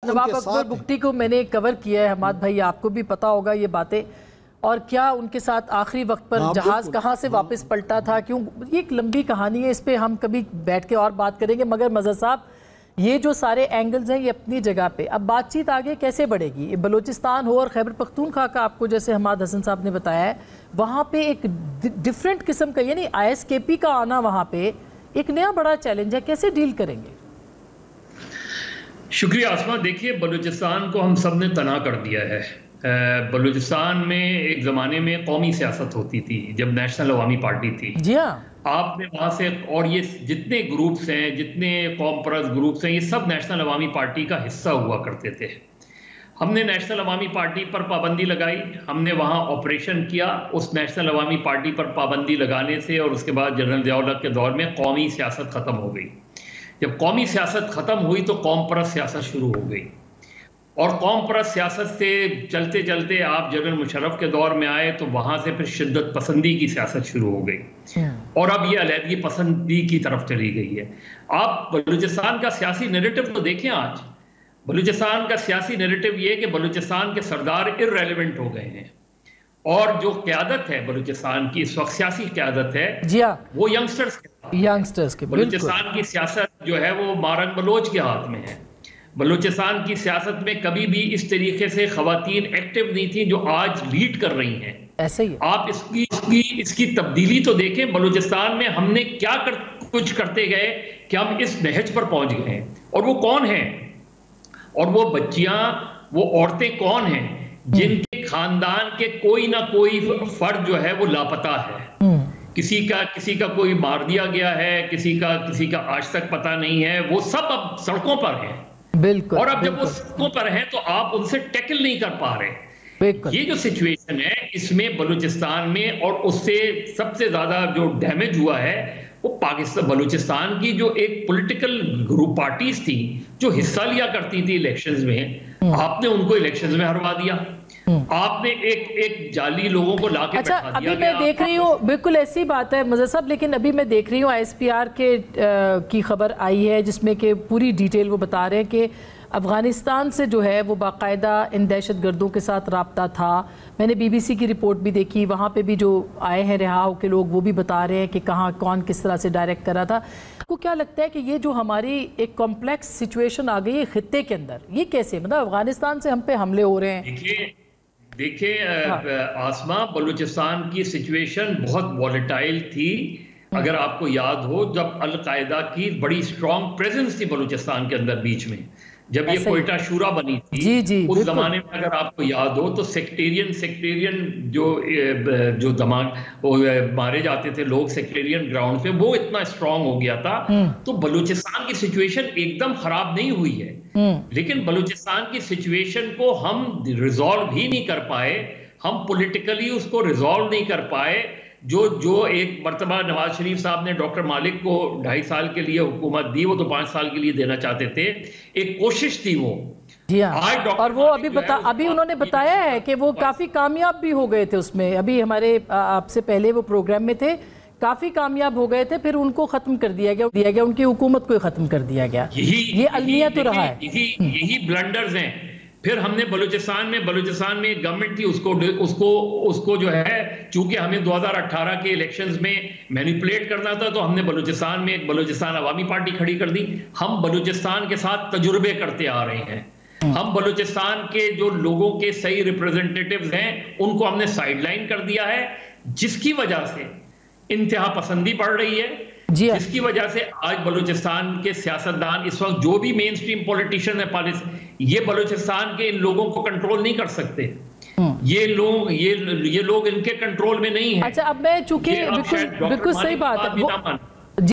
नवाब अकबर बुख्ती को मैंने कवर किया है, हमाद भाई आपको भी पता होगा ये बातें, और क्या उनके साथ आखिरी वक्त पर जहाज कहाँ से वापस पलटा था, क्यों, ये एक लंबी कहानी है, इस पे हम कभी बैठ के और बात करेंगे। मगर मज़हर साहब, ये जो सारे एंगल्स हैं ये अपनी जगह पे, अब बातचीत आगे कैसे बढ़ेगी? बलूचिस्तान हो और खैबर पख्तूनख्वा का, आपको जैसे हमाद हसन साहब ने बताया है, वहाँ पे एक डिफरेंट किस्म का, यानी ISKP का आना वहाँ पे एक नया बड़ा चैलेंज है, कैसे डील करेंगे? शुक्रिया आसमा। देखिए, बलूचिस्तान को हम सब ने तना कर दिया है। बलूचिस्तान में एक ज़माने में कौमी सियासत होती थी जब नेशनल अवामी पार्टी थी। जी हाँ, आपने वहाँ से, और ये जितने ग्रुप्स हैं, जितने कौम परस्त ग्रुप्स हैं, ये सब नेशनल अवामी पार्टी का हिस्सा हुआ करते थे। हमने नेशनल अवामी पार्टी पर पाबंदी लगाई, हमने वहाँ ऑपरेशन किया। उस नेशनल अवामी पार्टी पर पाबंदी लगाने से और उसके बाद जनरल ज़िया-उल हक के दौर में कौमी सियासत ख़त्म हो गई। जब कौमी सियासत ख़त्म हुई तो कौम परस्त सियासत शुरू हो गई, और कौम परस्त सियासत से चलते चलते आप जनरल मुशर्रफ के दौर में आए तो वहाँ से फिर शिद्दत पसंदी की सियासत शुरू हो गई, और अब ये अलहदगी पसंदी की तरफ चली गई है। आप बलूचिस्तान का सियासी नैरेटिव तो देखें। आज बलूचिस्तान का सियासी नैरेटिव ये है कि बलूचिस्तान के सरदार इररेलेवेंट हो गए हैं, और जो क़यादत है बलूचिस्तान की, इस वक्त सियासी क़यादत है, जी हाँ, वो यंगस्टर्स के। बलूचिस्तान की सियासत जो है वो मारन बलोच के हाथ में है। बलूचिस्तान की सियासत में कभी भी इस तरीके से खवातीन एक्टिव नहीं थी जो आज लीड कर रही हैं। ऐसे ही आप इसकी तब्दीली तो देखें। बलूचिस्तान में हमने क्या कुछ करते गए कि हम इस नहज पर पहुंच गए हैं, और वो कौन है, और वो बच्चियां, वो औरतें कौन हैं जिनके खानदान के कोई ना कोई फर्द जो है वो लापता है। किसी का कोई मार दिया गया है, किसी का आज तक पता नहीं है। वो सब अब सड़कों पर हैं। बिल्कुल, और अब जब वो सड़कों पर हैं तो आप उनसे टैकल नहीं कर पा रहे। ये जो सिचुएशन है इसमें बलूचिस्तान में, और उससे सबसे ज्यादा जो डैमेज हुआ है वो पाकिस्तान, बलूचिस्तान की जो एक पॉलिटिकल ग्रुप पार्टीज थी जो हिस्सा लिया करती थी इलेक्शंस में, आपने उनको इलेक्शंस में हरवा दिया। आपने एक जाली लोगों को लाके बैठा दिया। अभी मैं देख रही हूँ, बिल्कुल ऐसी बात है मज़हर साहब, लेकिन अभी मैं देख रही हूँ ISPR की खबर आई है जिसमें कि पूरी डिटेल वो बता रहे हैं कि अफ़गानिस्तान से जो है वो बाकायदा इन दहशतगर्दों के साथ राब्ता था। मैंने BBC की रिपोर्ट भी देखी, वहाँ पे भी जो आए हैं रिहा के लोग वो भी बता रहे हैं कि कहाँ कौन किस तरह से डायरेक्ट करा था। आपको क्या लगता है कि ये जो हमारी एक कॉम्प्लेक्स सिचुएशन आ गई है खित्ते के अंदर, ये कैसे, मतलब अफ़गानिस्तान से हम पे हमले हो रहे हैं? देखिए आसमा, बलूचिस्तान की सिचुएशन बहुत वॉलेटाइल थी। अगर आपको याद हो, जब अल-कायदा की बड़ी स्ट्रॉन्ग प्रेजेंस थी बलूचिस्तान के अंदर बीच में, जब ये कोयटा शूरा बनी थी, उस जमाने में अगर आपको याद हो तो सेक्टेरियन जो दिमाग मारे जाते थे लोग सेक्टेरियन ग्राउंड पे, वो इतना स्ट्रांग हो गया था। तो बलूचिस्तान की सिचुएशन एकदम खराब नहीं हुई है, लेकिन बलूचिस्तान की सिचुएशन को हम रिजॉल्व ही नहीं कर पाए, हम पॉलिटिकली उसको रिजॉल्व नहीं कर पाए। जो एक मर्तबा नवाज शरीफ साहब ने डॉक्टर मालिक को 2.5 साल के लिए हुकूमत दी, वो तो 5 साल के लिए देना चाहते थे, एक कोशिश थी वो। जी हाँ, और वो अभी उन्होंने बताया है कि वो काफी कामयाब भी हो गए थे उसमें। अभी हमारे आपसे पहले वो प्रोग्राम में थे, काफी कामयाब हो गए थे, फिर उनको खत्म कर दिया गया, उनकी हुकूमत को खत्म कर दिया गया। ये अलमिया तो रहा है, यही ब्लंडर्स हैं। फिर हमने बलूचिस्तान में एक गवर्नमेंट थी, उसको जो है, चूंकि हमें 2018 के इलेक्शंस में मैनिपुलेट करना था, तो हमने बलूचिस्तान में एक बलूचिस्तान अवामी पार्टी खड़ी कर दी। हम बलूचिस्तान के साथ तजुर्बे करते आ रहे हैं। हम बलूचिस्तान के जो लोगों के सही रिप्रेजेंटेटिव्स हैं उनको हमने साइडलाइन कर दिया है, जिसकी वजह से इंतहा पसंदी बढ़ रही है, जिसकी वजह से आज बलूचिस्तान के सियासतदान इस वक्त जो भी मेन स्ट्रीम पॉलिटिशियन है, ये बलूचिस्तान के इन लोगों को कंट्रोल नहीं कर सकते। ये लोग इनके कंट्रोल में नहीं है। अच्छा, अब मैं चूंकि बिल्कुल सही बात है,